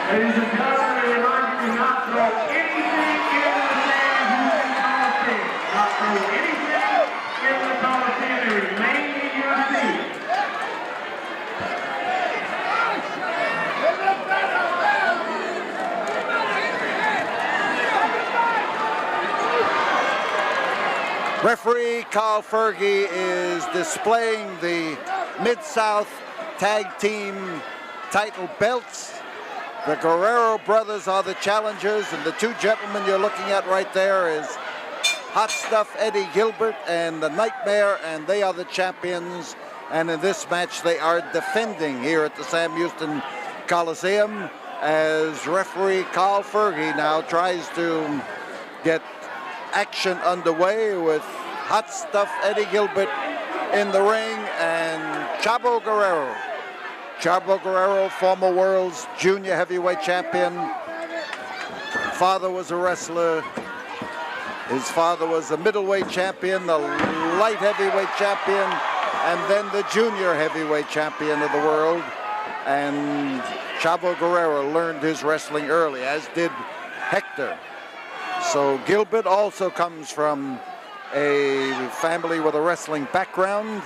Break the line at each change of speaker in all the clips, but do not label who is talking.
Ladies and gentlemen, we remind you to not throw anything into the sand using Coliseum. Not throw anything into the Coliseum and remain in your seat.
Referee Carl Fergie is displaying the Mid-South Tag Team title belts. The Guerrero brothers are the challengers, and the two gentlemen you're looking at right there is Hot Stuff Eddie Gilbert and the Nightmare, and they are the champions. And in this match, they are defending here at the Sam Houston Coliseum as referee Carl Fergie now tries to get action underway with Hot Stuff Eddie Gilbert in the ring and Chavo Guerrero. Chavo Guerrero, former world's junior heavyweight champion. Father was a wrestler. His father was a middleweight champion, the light heavyweight champion, and then the junior heavyweight champion of the world. And Chavo Guerrero learned his wrestling early, as did Hector. So Gilbert also comes from a family with a wrestling background,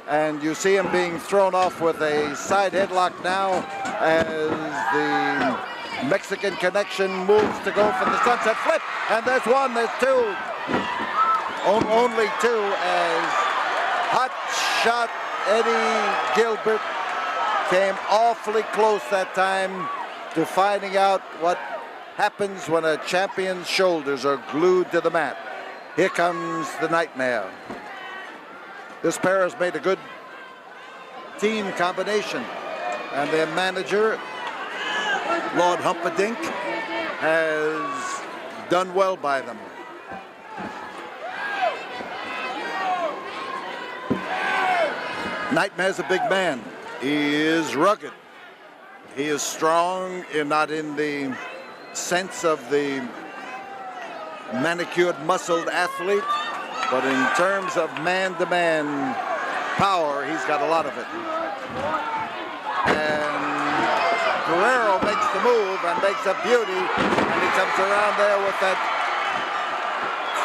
and you see him being thrown off with a side headlock now as the Mexican Connection moves to go for the sunset flip, and there's one, there's two, only two, as Hot Shot Eddie Gilbert came awfully close that time to finding out what happens when a champion's shoulders are glued to the mat. Here comes the Nightmare. This pair has made a good team combination, and their manager, Lord Humperdinck, has done well by them. Nightmare's a big man. He is rugged. He is strong, not in the sense of the manicured, muscled athlete, but in terms of man-to-man power, he's got a lot of it. And Guerrero makes the move and makes a beauty, and he comes around there with that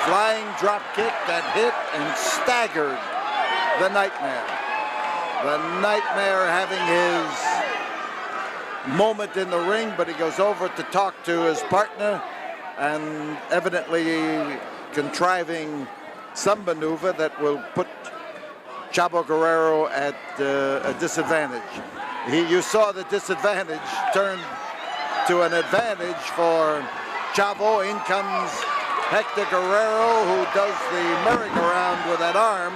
flying drop kick that hit and staggered the Nightmare. The Nightmare having his moment in the ring, but he goes over to talk to his partner and evidently contriving some maneuver that will put Chavo Guerrero at a disadvantage. You saw the disadvantage turn to an advantage for Chavo. In comes Hector Guerrero, who does the merry-go-round with that arm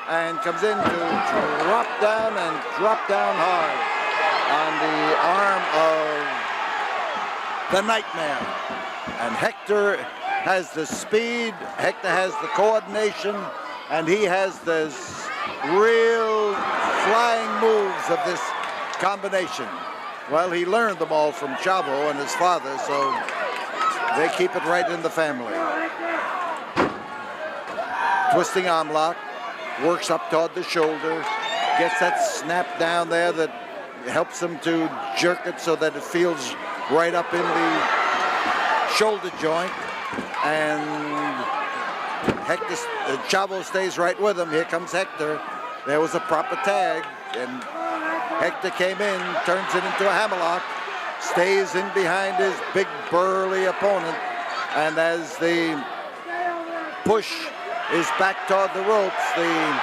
and comes in to drop down hard on the arm of the Nightmare. And Hector has the speed, Hector has the coordination, and he has the real flying moves of this combination. Well, he learned them all from Chavo and his father, so they keep it right in the family. Twisting arm lock, works up toward the shoulder, gets that snap down there that helps him to jerk it so that it feels right up in the shoulder joint, and Hector, Chavo stays right with him. Here comes Hector. There was a proper tag, and Hector came in, turns it into a hammerlock, stays in behind his big burly opponent, and as the push is back toward the ropes, the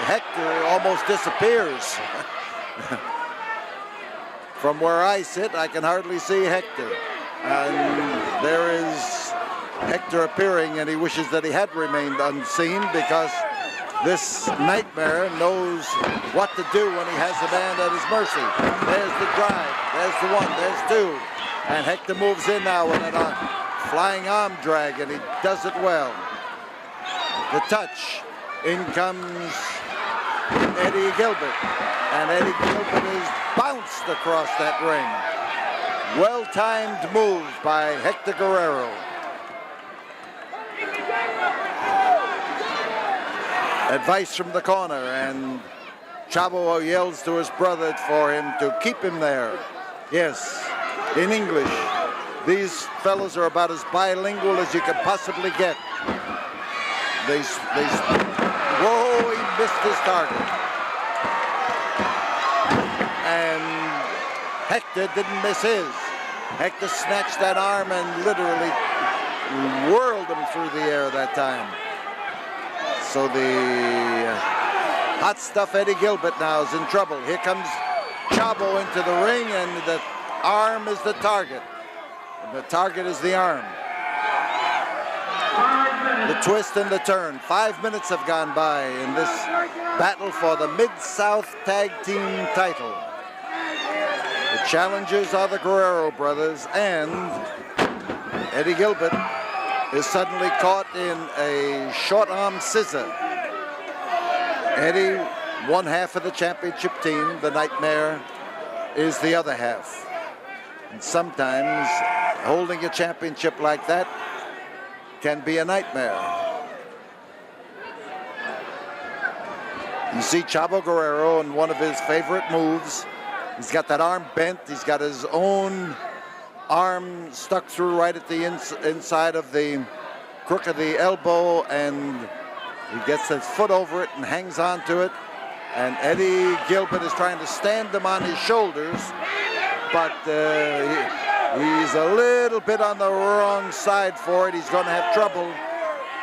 Hector almost disappears. From where I sit, I can hardly see Hector. And there is Hector appearing, and he wishes that he had remained unseen, because this Nightmare knows what to do when he has the man at his mercy. There's the drive, there's the one, there's two. And Hector moves in now with a flying arm drag, and he does it well. The touch, in comes Eddie Gilbert, and Eddie Gilbert is bounced across that ring. Well-timed move by Hector Guerrero. Advice from the corner, and Chavo yells to his brother for him to keep him there. Yes, in English. These fellas are about as bilingual as you can possibly get. Whoa, he missed his target. And Hector didn't miss his. Hector snatched that arm and literally whirled him through the air that time. So the hot stuff Eddie Gilbert now is in trouble. Here comes Chavo into the ring, and the arm is the target. And the target is the arm. The twist and the turn. 5 minutes have gone by in this battle for the Mid-South Tag Team title. The challengers are the Guerrero brothers, and Eddie Gilbert is suddenly caught in a short arm scissor. Eddie, one half of the championship team. The Nightmare is the other half. And sometimes holding a championship like that can be a nightmare. You see Chavo Guerrero in one of his favorite moves. He's got that arm bent. He's got his own arm stuck through right at the inside of the crook of the elbow, and he gets his foot over it and hangs on to it. And Eddie Gilbert is trying to stand him on his shoulders, but he's a little bit on the wrong side for it. He's going to have trouble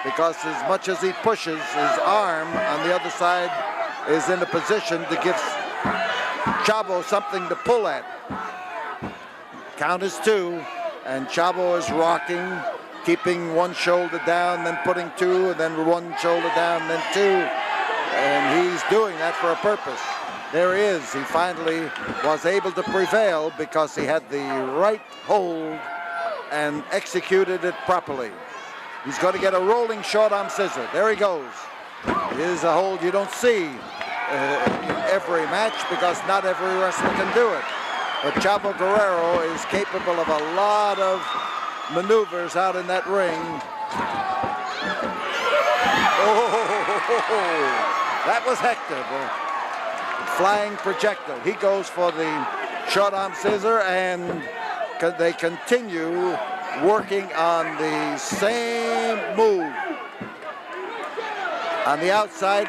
because as much as he pushes, his arm on the other side is in a position to give Chavo something to pull at. Count is 2, and Chavo is rocking, keeping one shoulder down, then putting 2, and then one shoulder down, then 2. And he's doing that for a purpose. There he is. He finally was able to prevail because he had the right hold and executed it properly. He's going to get a rolling short arm scissor. There he goes. Here's a hold you don't see in every match because not every wrestler can do it. But Chavo Guerrero is capable of a lot of maneuvers out in that ring. Oh, that was Hector, the flying projectile. He goes for the short arm scissor, and they continue working on the same move. On the outside,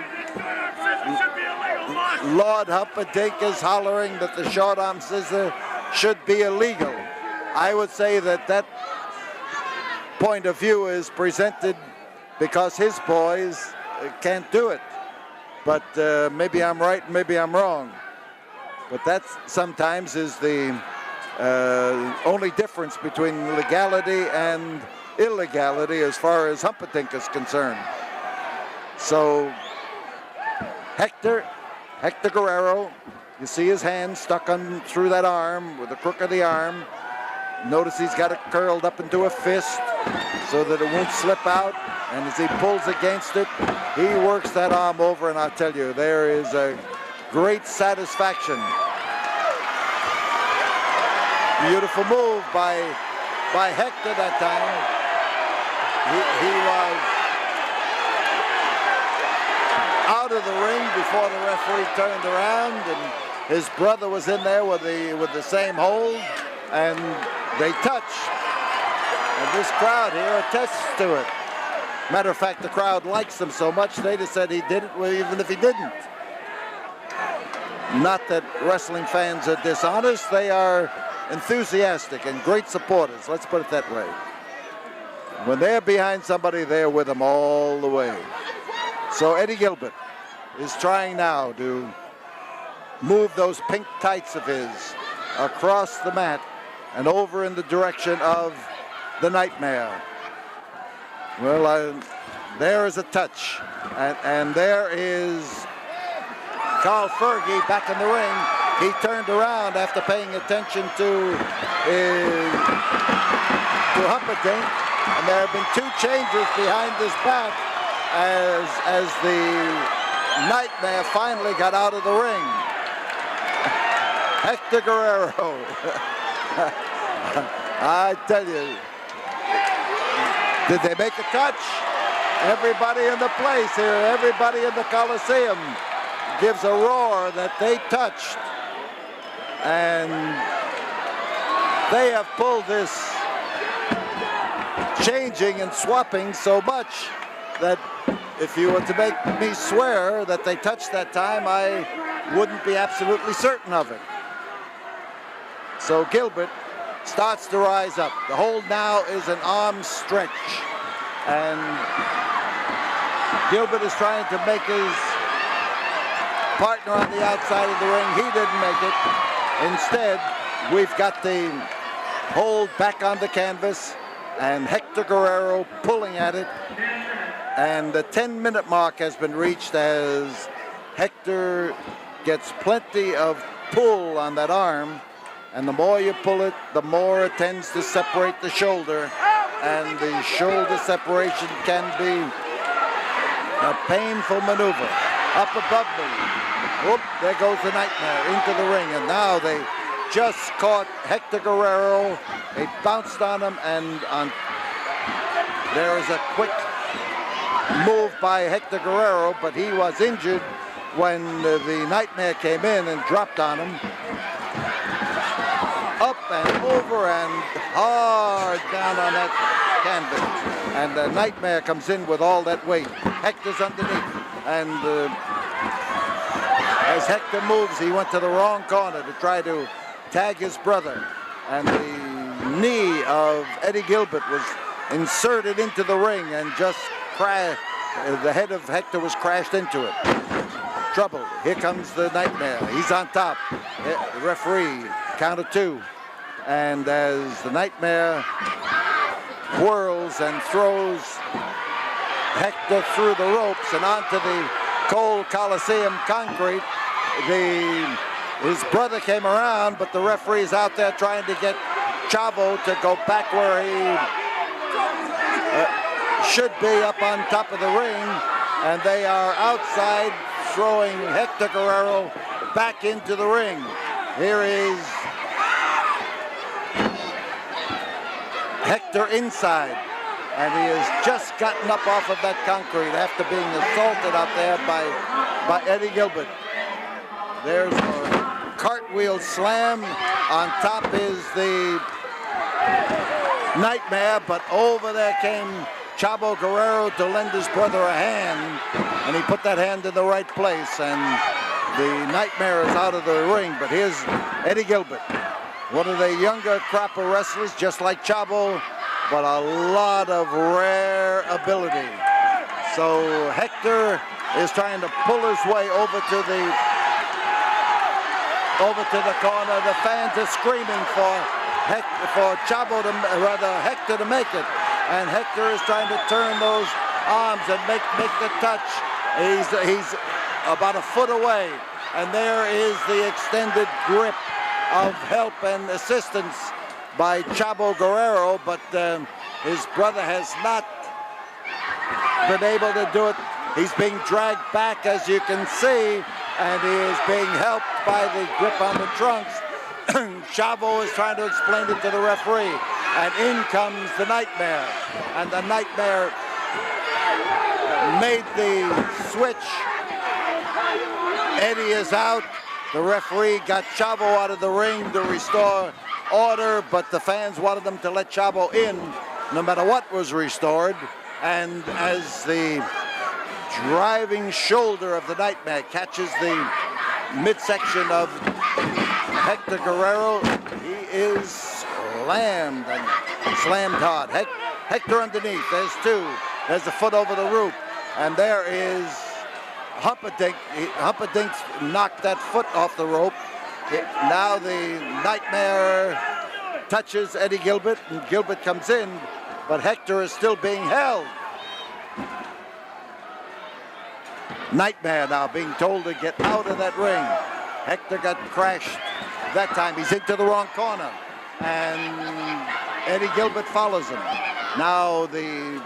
Lord Humperdinck is hollering that the short arm scissor should be illegal. I would say that that point of view is presented because his boys can't do it. But maybe I'm right, maybe I'm wrong. But that sometimes is the only difference between legality and illegality as far as Humperdinck is concerned. So Hector Guerrero, you see his hand stuck on through that arm with the crook of the arm. Notice he's got it curled up into a fist so that it won't slip out. And as he pulls against it, he works that arm over, and I'll tell you, there is a great satisfaction. Beautiful move by Hector that time. He was out of the ring before the referee turned around, and his brother was in there with the same hold, and they touch. And this crowd here attests to it. Matter of fact, the crowd likes him so much they just said he did it even if he didn't. Not that wrestling fans are dishonest, they are enthusiastic and great supporters, let's put it that way. When they're behind somebody, they're with them all the way. So Eddie Gilbert is trying now to move those pink tights of his across the mat and over in the direction of the Nightmare. Well, there is a touch, and there is Carl Fergie back in the ring. He turned around after paying attention to Humperdinck, and there have been 2 changes behind his back as the Nightmare finally got out of the ring. Hector Guerrero. I tell you, did they make a touch? Everybody in the place here, everybody in the Coliseum gives a roar that they touched. And they have pulled this changing and swapping so much that if you were to make me swear that they touched that time, I wouldn't be absolutely certain of it. So Gilbert starts to rise up. The hold now is an arm stretch. And Gilbert is trying to make his partner on the outside of the ring. He didn't make it. Instead, we've got the hold back on the canvas and Hector Guerrero pulling at it. And the 10-minute mark has been reached as Hector gets plenty of pull on that arm. And the more you pull it, the more it tends to separate the shoulder. And the shoulder separation can be a painful maneuver. Up above me. Whoop, there goes the Nightmare into the ring. And now they just caught Hector Guerrero. They bounced on him, and there is a quick move by Hector Guerrero, but he was injured when the Nightmare came in and dropped on him. Up and over and hard down on that canvas. And the Nightmare comes in with all that weight. Hector's underneath. And as Hector moves, he went to the wrong corner to try to tag his brother. And the knee of Eddie Gilbert was inserted into the ring and just the head of Hector was crashed into it. Trouble. Here comes the Nightmare. He's on top. The referee, count of 2. And as the Nightmare whirls and throws Hector through the ropes and onto the cold Coliseum concrete, his brother came around, but the referee's out there trying to get Chavo to go back where he should be, up on top of the ring. And they are outside, throwing Hector Guerrero back into the ring. Here is Hector inside, and he has just gotten up off of that concrete after being assaulted out there by Eddie Gilbert. There's a cartwheel slam. On top is the Nightmare, but over there came Chavo Guerrero to lend his brother a hand, and he put that hand in the right place, and the Nightmare is out of the ring. But here's Eddie Gilbert, one of the younger crop of wrestlers, just like Chavo, but a lot of rare ability. So Hector is trying to pull his way over to the corner. The fans are screaming for Chavo Hector to make it. And Hector is trying to turn those arms and make the touch. He's about a foot away. And there is the extended grip of help and assistance by Chavo Guerrero, but his brother has not been able to do it. He's being dragged back, as you can see, and he is being helped by the grip on the trunks. Chavo is trying to explain it to the referee, and in comes the Nightmare. And the Nightmare made the switch. Eddie is out. The referee got Chavo out of the ring to restore order, but the fans wanted them to let Chavo in no matter what was restored. And as the driving shoulder of the Nightmare catches the midsection of Hector Guerrero, he is slammed hard. Hector underneath. There's 2. There's a foot over the rope. And there is Humperdinck. Humperdinck knocked that foot off the rope. Now the Nightmare touches Eddie Gilbert, and Gilbert comes in, but Hector is still being held. Nightmare now being told to get out of that ring. Hector got crashed that time. He's into the wrong corner, and Eddie Gilbert follows him. Now the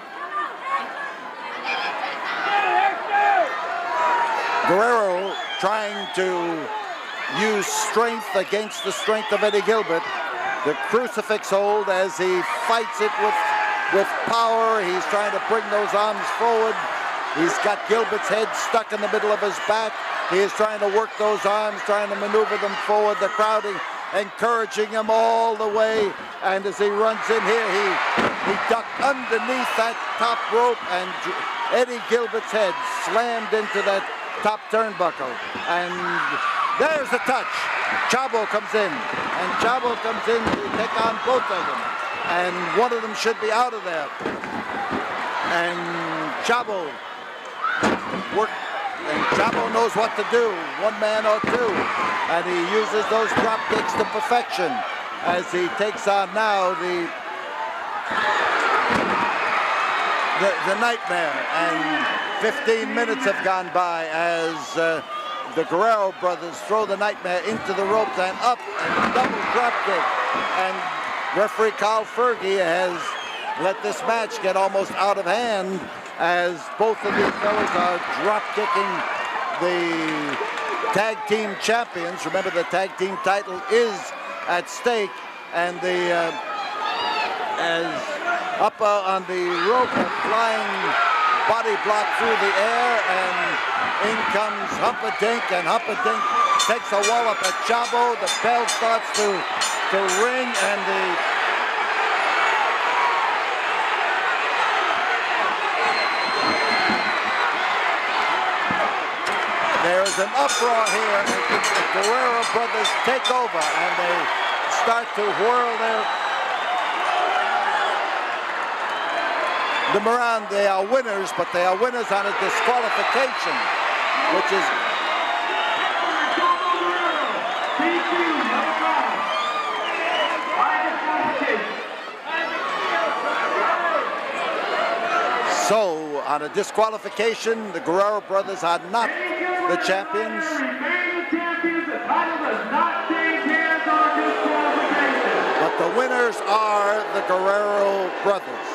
Guerrero trying to use strength against the strength of Eddie Gilbert. The crucifix hold as he fights it with power. He's trying to bring those arms forward. He's got Gilbert's head stuck in the middle of his back. He is trying to work those arms, trying to maneuver them forward. The crowd encouraging him all the way. And as he runs in here, he ducked underneath that top rope, and Eddie Gilbert's head slammed into that top turnbuckle. And there's the touch. Chavo comes in, and Chavo comes in to take on both of them. And one of them should be out of there. And Chavo knows what to do, one man or two. And he uses those drop kicks to perfection as he takes on now the Nightmare. And 15 minutes have gone by as the Guerrero brothers throw the Nightmare into the ropes and up, and double drop kick. And referee Carl Fergie has let this match get almost out of hand as both of these fellas are drop kicking the tag team champions. Remember, the tag team title is at stake, and as up on the rope, a flying body block through the air, and in comes Humpadink, and Humpadink takes a wallop at Chavo. The bell starts to ring, and there's an uproar here. The Guerrero brothers take over, and they start to whirl them around. They are winners, but they are winners on a disqualification, which is... So, on a disqualification, the Guerrero brothers are not the champions. But the winners are the Guerrero brothers.